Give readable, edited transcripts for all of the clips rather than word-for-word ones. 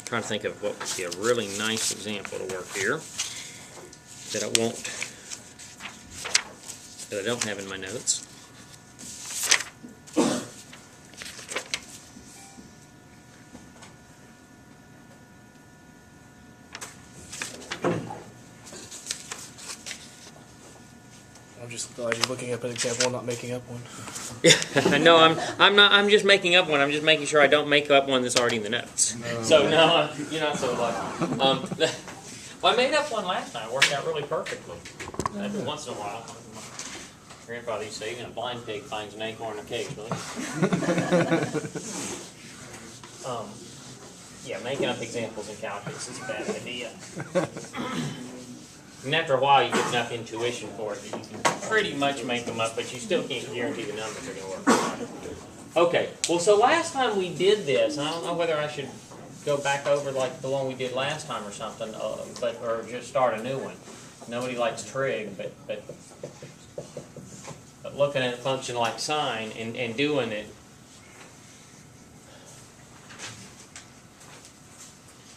trying to think of what would be a really nice example to work here that I don't have in my notes. I'm just glad you're looking up an example and not making up one. No, I'm not. I'm just making up one. I'm just making sure I don't make up one that's already in the notes. No. So no, you're not so lucky. Well, I made up one last time. It worked out really perfectly. Every once in a while, my grandfather used to say, even a blind pig finds an acorn occasionally. Yeah, making up examples in calculus is a bad idea. And after a while, you get enough intuition for it that you can pretty much make them up, but you still can't guarantee the numbers are going to work. Okay, well, so last time we did this, and I don't know whether I should go back over like the one we did last time or something, or just start a new one. Nobody likes trig, but looking at a function like sine and doing it,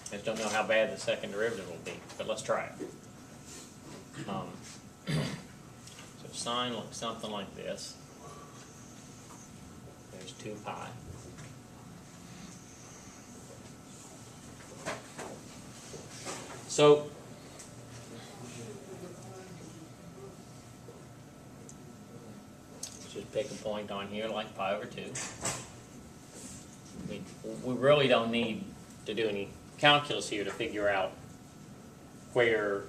I just don't know how bad the second derivative will be, but let's try it. So sine looks something like this. There's 2 pi. So just pick a point on here like pi over 2. We really don't need to do any calculus here to figure out where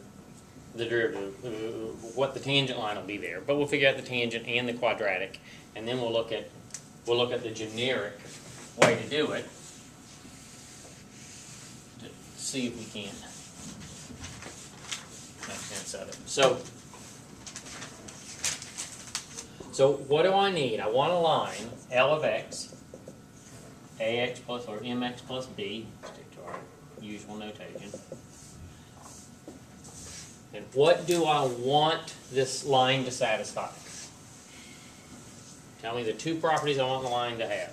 the derivative, what the tangent line will be there, but we'll figure out the tangent and the quadratic, and then we'll look at the generic way to do it to see if we can make sense of it. So what do I need? I want a line L of x, ax plus or mx plus b, stick to our usual notation. And what do I want this line to satisfy? Tell me the 2 properties I want the line to have.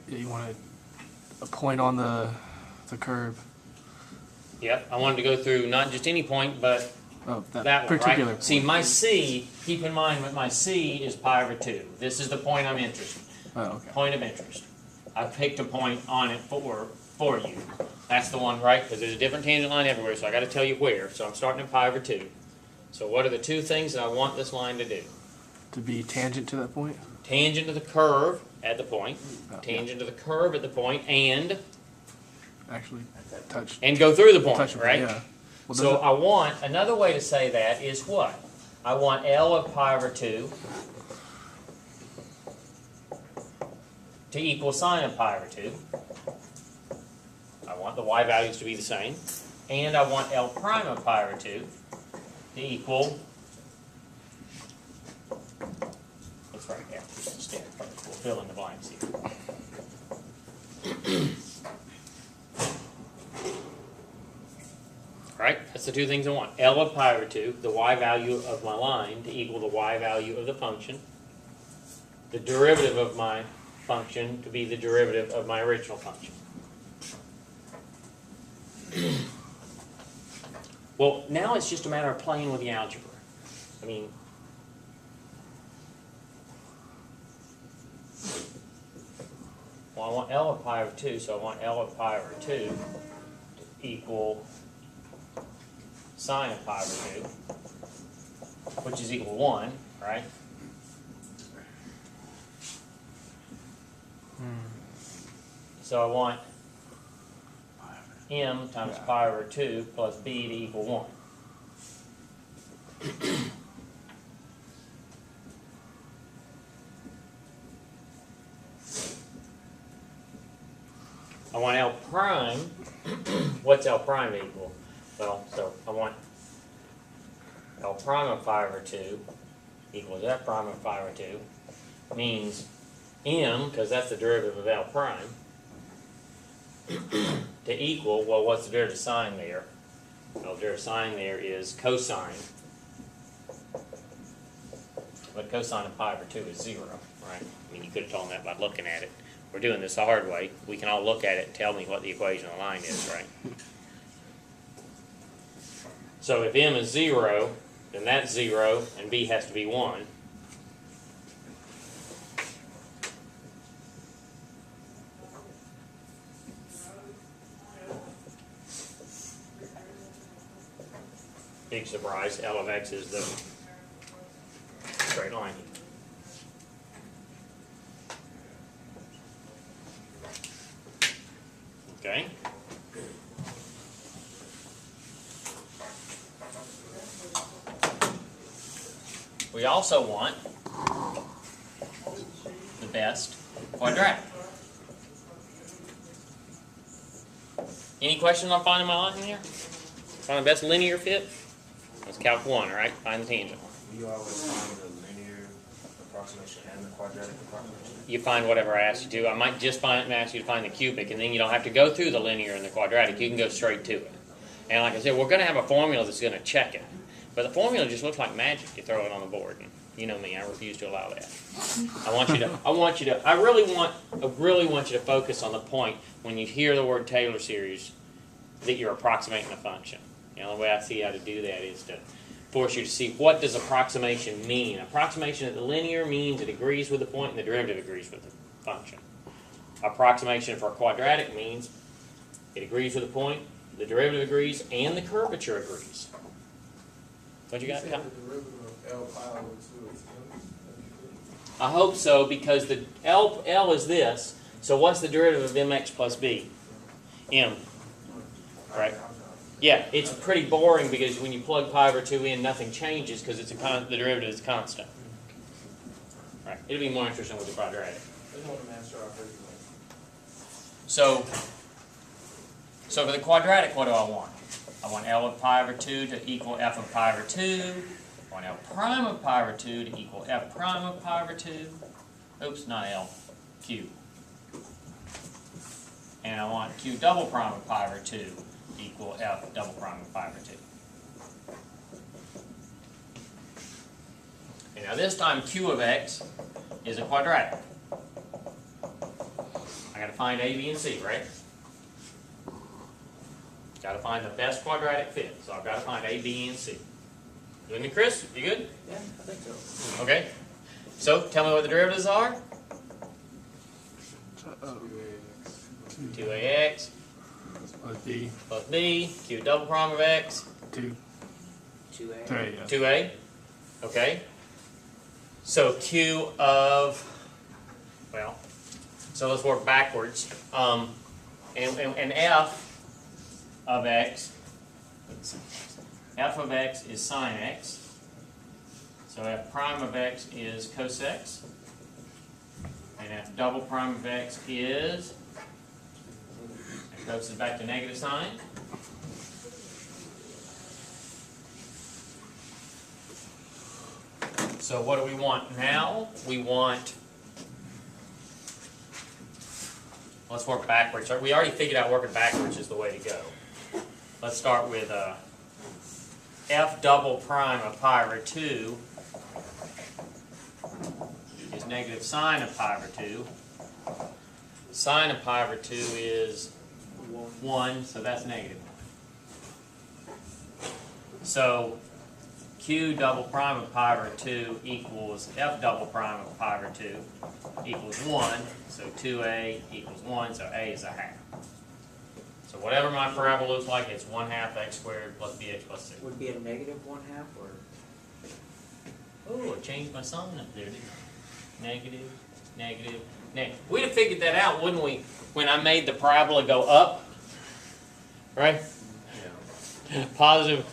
Yeah, you want a point on the curve. Yep, I wanted to go through not just any point, but that one, particular right? point. See, my C, keep in mind that my C is pi over 2. This is the point I'm interested in. Oh, okay. Point of interest. I picked a point on it for you. That's the one, right? Because there's a different tangent line everywhere, so I got to tell you where. So I'm starting at pi over 2. So what are the 2 things that I want this line to do? To be tangent to that point? Tangent to the curve at the point, tangent to the curve at the point, and Actually, touch. And go through the point, touch right? Yeah. Well, So I want, another way to say that is what? I want L of pi over 2 to equal sine of pi over 2. I want the y values to be the same. And I want L prime of pi over 2 to equal, let's write it down, just stand first. We'll fill in the blanks here. Right? That's the 2 things I want. L of pi over 2, the y value of my line, to equal the y value of the function. The derivative of my function to be the derivative of my original function. Well, now it's just a matter of playing with the algebra. I mean, well, I want L of pi over 2, so I want L of pi over 2 to equal sine of pi over 2, which is equal to 1, right? So I want m times pi over 2 plus b to equal 1. I want L prime. What's L prime equal? Well, so I want L prime of pi over 2 equals F prime of pi over 2. Means m, because that's the derivative of L prime, to equal, well, what's the derivative of sine there? Well, the derivative of sine there is cosine. But cosine of pi over 2 is 0, right? I mean, you could have told them that by looking at it. we're doing this the hard way. We can all look at it and tell me what the equation of the line is, right? So if m is 0, then that's 0, and b has to be 1. Big surprise, L of x is the straight line. Okay. We also want the best quadratic. Any questions on finding my line here? Find the best linear fit? That's Calc 1, all right? Find the tangent. You always find the linear approximation and the quadratic approximation? You find whatever I asked you to. I might just ask you to find the cubic, and then you don't have to go through the linear and the quadratic. You can go straight to it. And like I said, we're going to have a formula that's going to check it. But the formula just looks like magic. You throw it on the board. And you know me, I refuse to allow that. I really want you to focus on the point when you hear the word Taylor series that you're approximating a function. The only way I see how to do that is to force you to see what does approximation mean. Approximation of the linear means it agrees with the point and the derivative agrees with the function. Approximation for a quadratic means it agrees with the point, the derivative agrees, and the curvature agrees. What you got? The derivative of L pi over 2 is I hope so, because the L is this. So what's the derivative of mx plus b? M. Right? Yeah, it's pretty boring because when you plug pi over 2 in, nothing changes because it's the derivative is constant. Right. It'll be more interesting with the quadratic. So for the quadratic, what do I want? I want L of pi over 2 to equal f of pi over 2. I want L prime of pi over 2 to equal f prime of pi over 2. Oops, not L, Q. And I want Q double prime of pi over 2 equal f double prime of pi over 2. Okay, now this time Q of x is a quadratic. I got to find A, B, and C, right? Got to find the best quadratic fit. So I've got to find A, B, and C. You with me, Chris? You good? Yeah, I think so. Okay. So tell me what the derivatives are. 2ax plus b, q double prime of x. 2A. 2a. Okay. So q of, well, so let's work backwards. And f of x, f of x is sine x. So f prime of x is cos x. And f double prime of x is, and cos is back to negative sign. So what do we want now? We want, let's work backwards. We already figured out working backwards is the way to go. Let's start with f double prime of pi over 2 is negative sine of pi over 2. Sine of pi over 2 is 1, so that's negative 1. So q double prime of pi over 2 equals f double prime of pi over 2 equals 1. So 2a equals 1, so a is a half. So whatever my parabola looks like, it's 1/2 x squared plus bx plus c. Would be a negative 1/2 or? Oh, I changed my sign up there, didn't I? Negative, negative, negative. We'd have figured that out, wouldn't we, when I made the parabola go up? Right? Yeah. Positive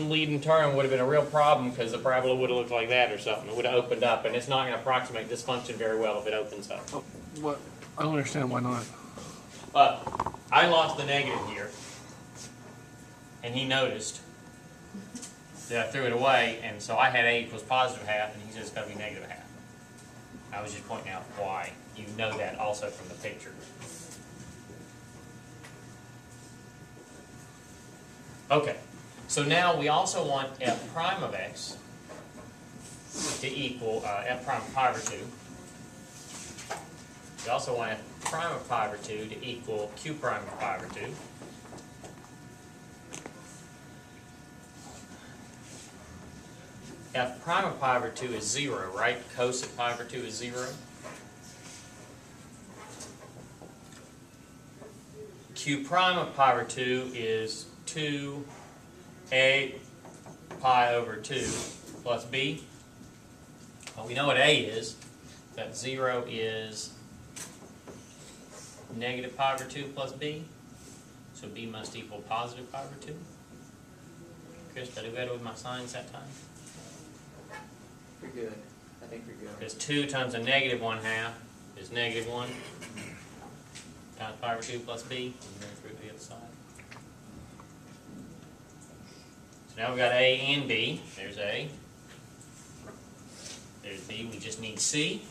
leading term would have been a real problem because the parabola would have looked like that or something. It would have opened up, and it's not going to approximate this function very well if it opens up. What? I don't understand why not. I lost the negative here, and he noticed that I threw it away, and so I had a equals positive half, and he said it's got to be negative half. I was just pointing out why. You know that also from the picture. Okay, so now we also want f prime of x to equal f prime of pi over 2 We also want f prime of pi over 2 to equal q prime of pi over 2. F prime of pi over 2 is 0, right? Cos of pi over 2 is 0. Q prime of pi over 2 is 2a pi over 2 plus b. Well, we know what a is. That 0 is negative pi over 2 plus b. So b must equal positive pi over 2. Chris, did I do better with my signs that time? You're good. I think you're good. Because 2 times a negative 1/2 is negative 1 times pi over 2 plus b. And then through to the other side. So now we've got a and b. There's a. There's b. We just need c.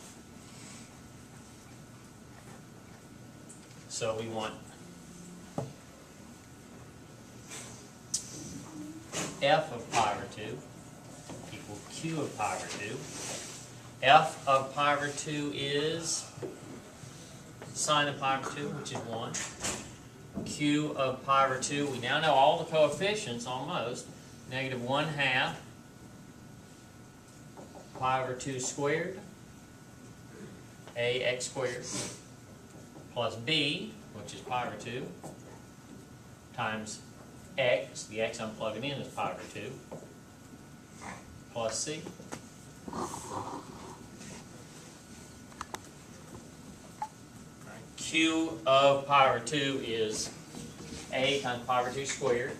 So we want f of pi over 2 equal q of pi over 2. F of pi over 2 is sine of pi over 2, which is 1. Q of pi over 2, we now know all the coefficients almost. Negative 1/2 pi over 2 squared, ax squared, plus b, which is pi over 2, times x, the x I'm plugging in is pi over 2, plus c. Q of pi over 2 is a times pi over 2 squared.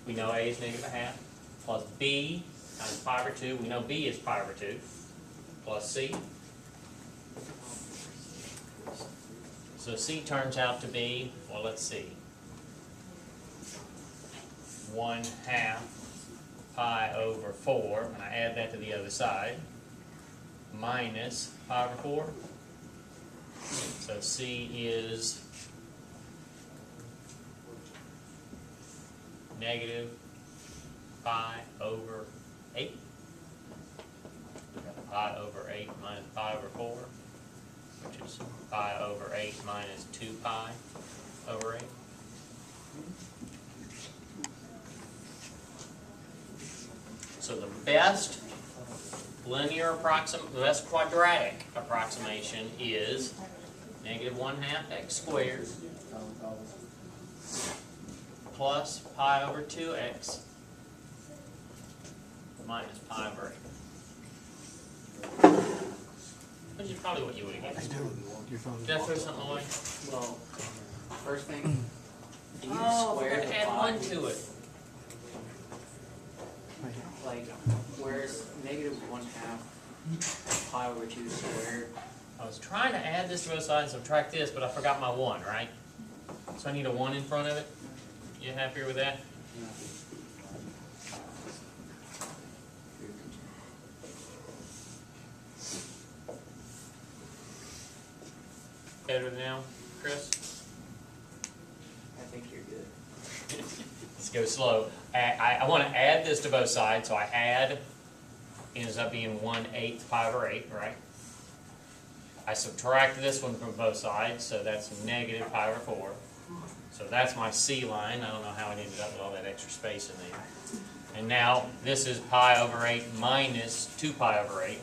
We know a is negative 1/2. Plus b times pi over 2. We know b is pi over 2. Plus c. So c turns out to be, well, let's see, 1/2 pi over 4, and I add that to the other side, minus pi over 4. So c is negative pi over 8. Pi over 8 minus pi over 4, which is pi over 8 minus 2 pi over 8. So the best linear the best quadratic approximation is negative 1/2 x squared plus pi over 2x minus pi over 8. Which is probably what you would have given. Your phone. Did I throw something away? Well, first thing, do you Oh, we're square going the to add pi? 1 to it. Like, where's negative 1/2 pi over 2 squared? I was trying to add this to both sides and subtract this, but I forgot my 1, right? So I need a 1 in front of it. You happier with that? Better now, Chris? I think you're good. Let's go slow. I want to add this to both sides, so I add, ends up being 1/8 pi over 8, right? I subtract this one from both sides, so that's negative pi over 4. So that's my C line. I don't know how it ended up with all that extra space in there. And now this is pi over 8 minus 2 pi over 8,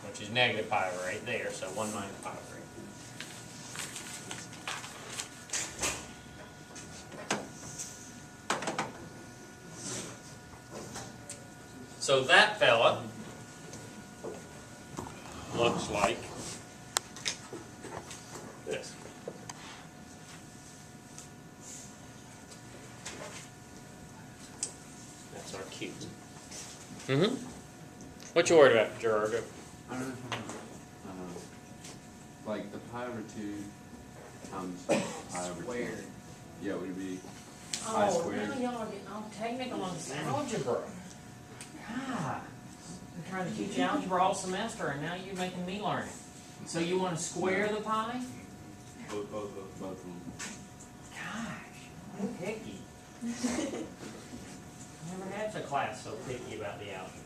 which is negative pi over 8 there, so 1 minus pi over 8. So that fella looks like this. That's our cute. Mm-hmm. What you worried about, Gerardo? I don't know if I'm, like the pi over 2 times pi over 2. Squared. Yeah, would it be pi Oh, squared? now y'all are getting all technical on algebra. God, I'm trying to teach you algebra all semester, and now you're making me learn it. So you want to square the pi? Both of them. Gosh, I'm picky. Never had a class so picky about the algebra.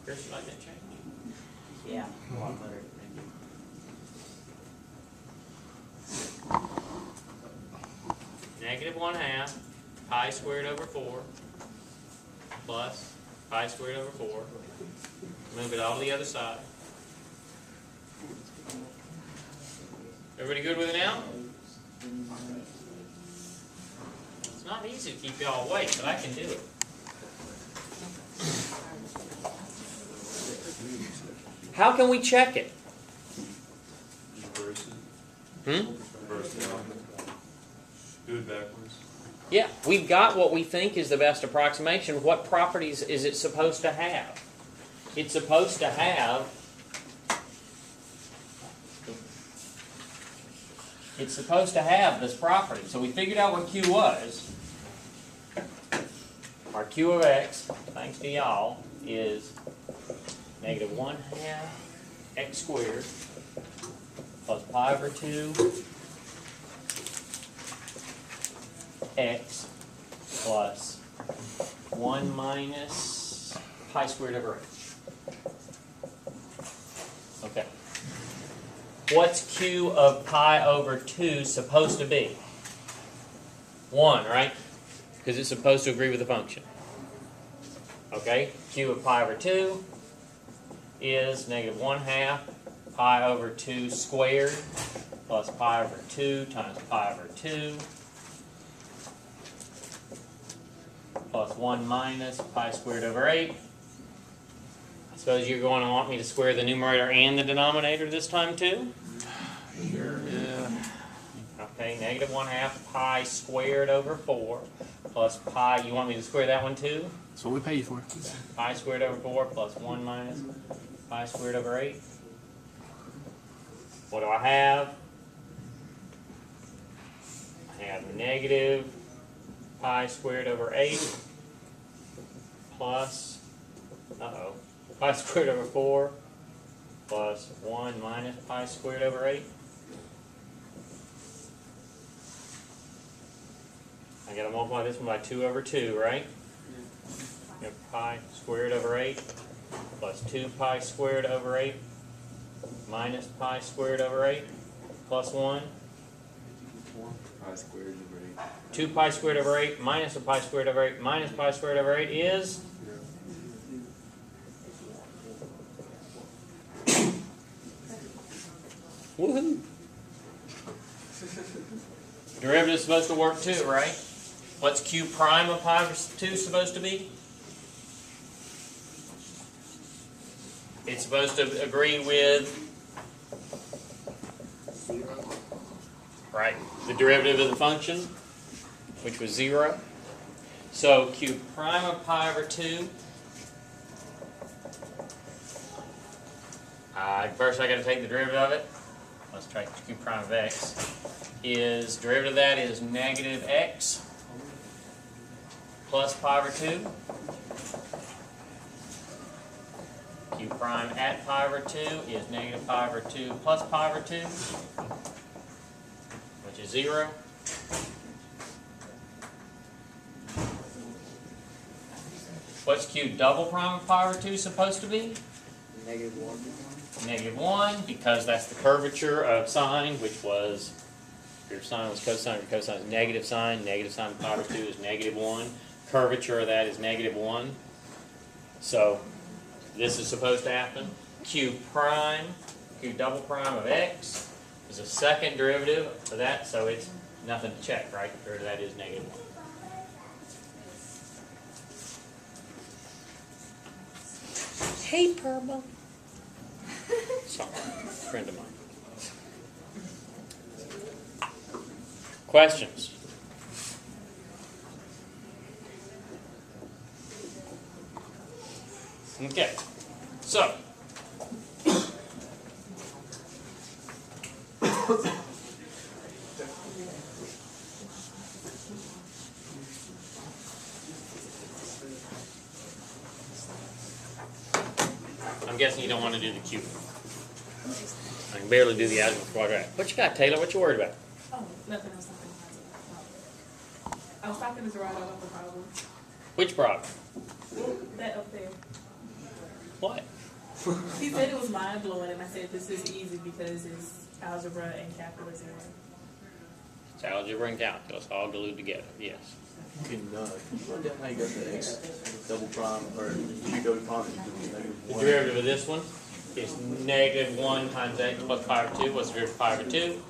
Chris, you like that change? Yeah, a lot better, thank you. Negative 1/2 pi squared over 4 plus pi squared over 4. Move it all to the other side. Everybody good with it now? It's not easy to keep y'all awake, but I can do it. How can we check it? Reverse it. Hmm? Reverse it. Do it backwards. Yeah, we've got what we think is the best approximation. What properties is it supposed to have? It's supposed to have this property. So we figured out what Q was. Our Q of X, thanks to y'all, is negative 1/2 x squared plus pi over 2 x plus 1 minus pi squared over 8. Okay. What's Q of pi over 2 supposed to be? 1, right? Because it's supposed to agree with the function. Okay? Q of pi over 2 is negative 1/2 pi over 2 squared plus pi over 2 times pi over 2 plus 1 minus pi squared over 8. I suppose you're going to want me to square the numerator and the denominator this time too? Sure. Yeah. Okay, negative 1/2 pi squared over 4 plus pi, you want me to square that one too? That's what we pay you for. Pi squared over 4 plus 1 minus pi squared over 8. What do I have? I have negative pi squared over 8 plus, pi squared over 4 plus 1 minus pi squared over 8. I gotta multiply this one by 2 over 2, right? You have pi squared over 8 plus 2 pi squared over 8 minus pi squared over 8 plus 1. Pi squared over 8. 2 pi squared over 8 minus a pi squared over 8 minus pi squared over 8 is? Woohoo! Derivative is supposed to work too, right? What's Q prime of pi over 2 supposed to be? It's supposed to agree with, right, the derivative of the function, which was 0. So Q prime of pi over 2, first I got to take the derivative of it. Let's try Q prime of x. Derivative of that is negative x plus pi over 2. Q prime at pi over 2 is negative pi over 2 plus pi over 2, which is 0. What's Q double prime of pi over 2 supposed to be? Negative 1. Negative 1, because that's the curvature of sine, which was, if your sine was cosine, your cosine is negative sine of pi over 2 is negative 1. Curvature of that is negative 1. So this is supposed to happen. Q double prime of x is a second derivative of that, so it's nothing to check, right? The derivative of that is negative 1. Hey, Purple. Sorry, friend of mine. Questions? Okay, so I'm guessing you don't want to do the cube. I can barely do the algebra quadratic. What you got, Taylor? What you worried about? Oh, nothing else. I was talking to Gerardo about the problem. Which problem? That up there. What? He said it was mind blowing, and I said this is easy because it's algebra and calculus in one. It's algebra and calculus all glued together, yes. Can you run down how you got the x double prime or q double prime equals The -1? derivative of this one is -1 times x plus pi over 2. What's the derivative of pi over 2?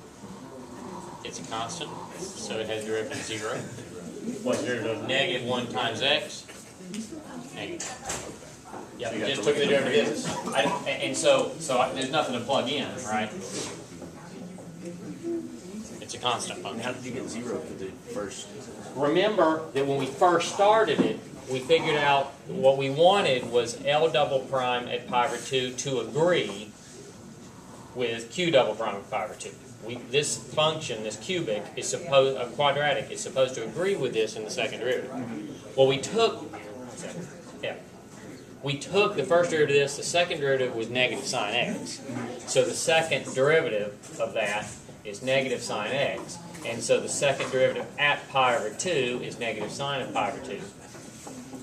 It's a constant, so it has derivative 0. What's the derivative of -1 times x? Negative. Yeah, we just took the derivative of this. And so there's nothing to plug in, right? It's a constant function. How did you get 0 for the first? Remember that when we first started it, we figured out what we wanted was L double prime at pi over 2 to agree with Q double prime at pi over 2. This function, this cubic, is supposed, a quadratic, is supposed to agree with this in the second derivative. Well, we took the first derivative of this, the second derivative was negative sine x. So the second derivative of that is negative sine x. And so the second derivative at pi over 2 is negative sine of pi over 2,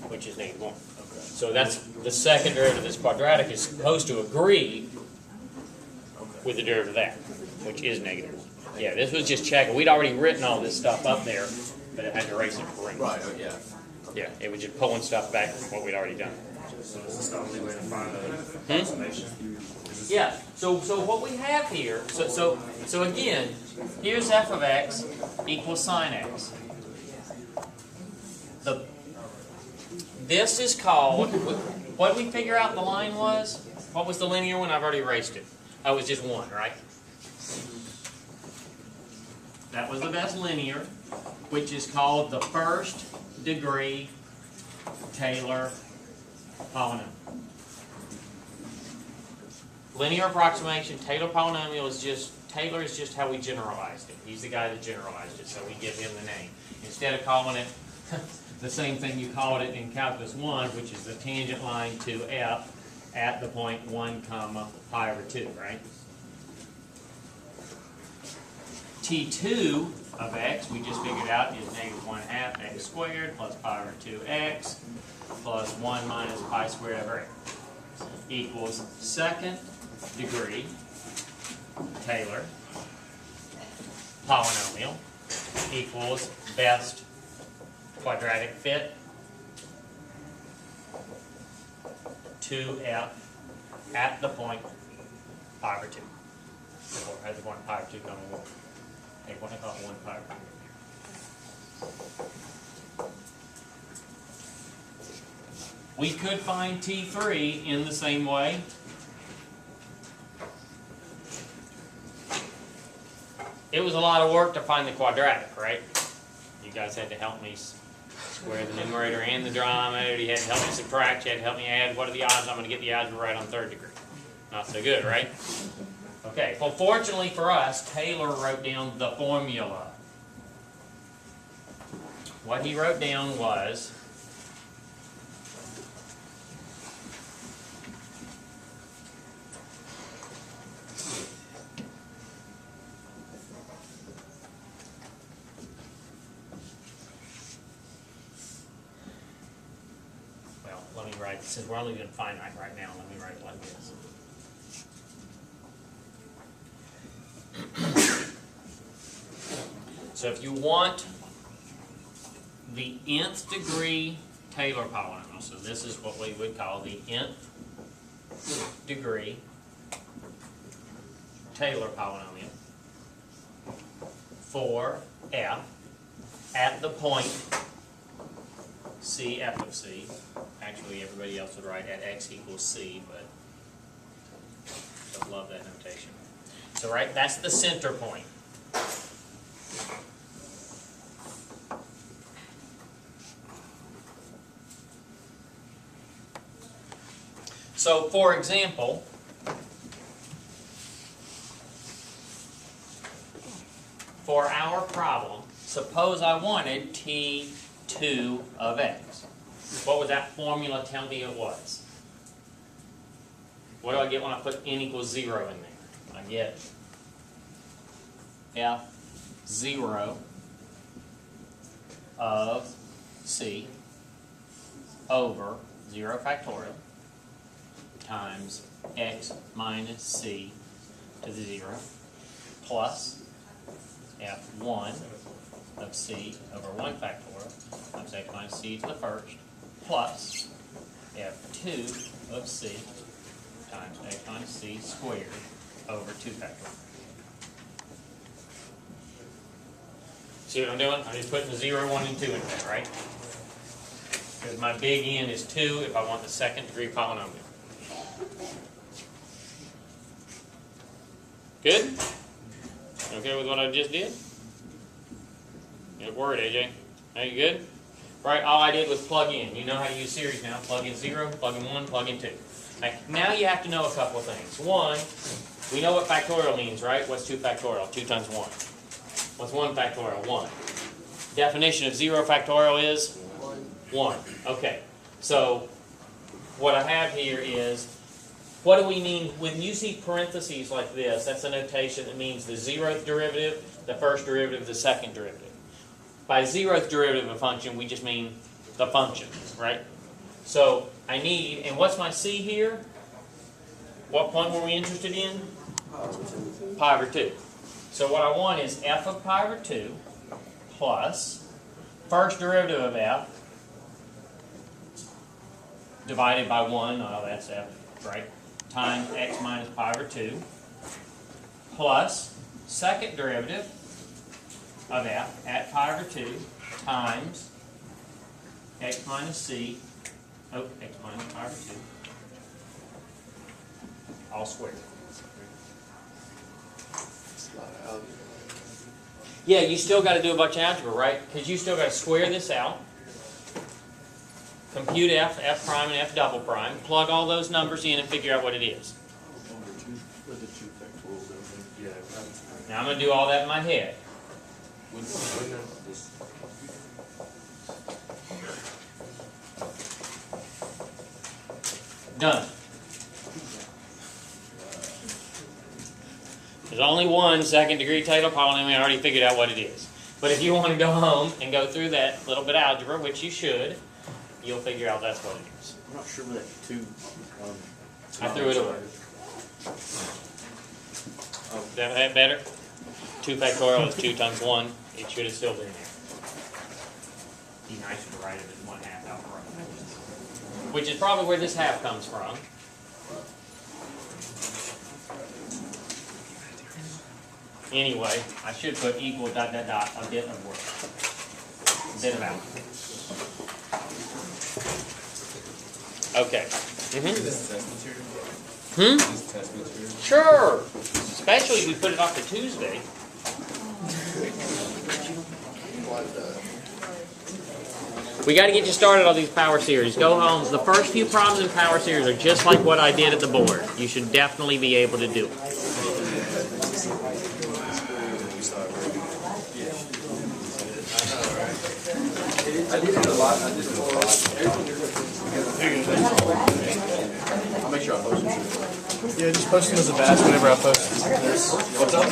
which is -1. So that's the second derivative of this quadratic is supposed to agree with the derivative of that, which is -1. Yeah, this was just checking. We'd already written all this stuff up there, but it had to erase it for ring. Right, oh, yeah. Yeah, it was just pulling stuff back from what we'd already done. So is this the only way to find the approximation? Yeah, so what we have here, so again, here's f of x equals sine x. This is called, what did we figure out the line was? What was the linear one? I've already erased it. Oh, it was just 1, right? That was the best linear, which is called the first degree Taylor polynomial. Linear approximation, Taylor polynomial is just, Taylor is just how we generalized it. He's the guy that generalized it, so we give him the name. Instead of calling it the same thing you called it in Calculus 1, which is the tangent line to f at the point 1 comma pi over 2, right? T2 of x, we just figured out, is -1/2 x squared plus pi over 2x plus 1 minus pi squared over x equals second degree Taylor polynomial equals best quadratic fit 2f at the point pi over 2. Or at the point pi over 2 comma 1. Hey, what I thought 1 pi over 2. We could find T3 in the same way. It was a lot of work to find the quadratic, right? You guys had to help me square the numerator and the denominator. You had to help me subtract. You had to help me add. What are the odds I'm going to get the algebra right on third degree? Not so good, right? Okay, well, fortunately for us, Taylor wrote down the formula. What he wrote down was since we're only doing finite right now, let me write it like this. So if you want the nth degree Taylor polynomial, so this is what we would call the nth degree Taylor polynomial for f at the point c, f of c. Actually, everybody else would write at x equals c, but I love that notation. So, right, that's the center point. So, for example, for our problem, suppose I wanted T2 of x. What would that formula tell me it was? What do I get when I put n equals 0 in there? I get f0 of c over 0 factorial times x minus c to the 0 plus f1 of c over 1 factorial times x minus c to the first plus f2 of c times x minus c squared over 2 factorial. See what I'm doing? I'm just putting the 0, 1, and 2 in there, right? Because my big N is 2 if I want the second degree polynomial. Good? Okay with what I just did? Good word, AJ. Are you good? Right, all I did was plug in. You know how to use series now. Plug in 0, plug in 1, plug in 2. Right, now you have to know a couple of things. One, we know what factorial means, right? What's 2 factorial? 2 times 1. What's 1 factorial? 1. Definition of 0 factorial is? 1. Okay, so what I have here is, what do we mean when you see parentheses like this? That's a notation that means the 0th derivative, the first derivative, the second derivative. By 0th derivative of a function, we just mean the function, right? So I need, and what's my c here? What point were we interested in? Pi over 2. So what I want is f of pi over 2 plus first derivative of f divided by 1, oh that's f, right, times x minus pi over 2 plus second derivative of f at pi over 2 times x minus c, x minus pi over 2, all squared. Yeah, you still got to do a bunch of algebra, right? Because you still got to square this out, compute f, f prime, and f double prime, plug all those numbers in and figure out what it is. Now I'm going to do all that in my head. Done. There's only one second degree Taylor polynomial. I already figured out what it is. But if you want to go home and go through that little bit of algebra, which you should, you'll figure out that's what it is. I'm not sure where that 2. I threw it away. Oh, is that better? 2 factorial is 2 times 1. It should have still been there. Be nicer to write it as 1/2 outright. Which is probably where this half comes from. Anyway, I should put equal ... a bit of work. A bit of algebra. Okay. Is this test material? Hmm? Is this test material? Sure. Especially if we put it off to Tuesday. We got to get you started on these power series. Go home. The first few problems in power series are just like what I did at the board. You should definitely be able to do it. I did it a lot. I did it a lot. I'll make sure I post it. Yeah, just post them as a batch whenever I post. What's up?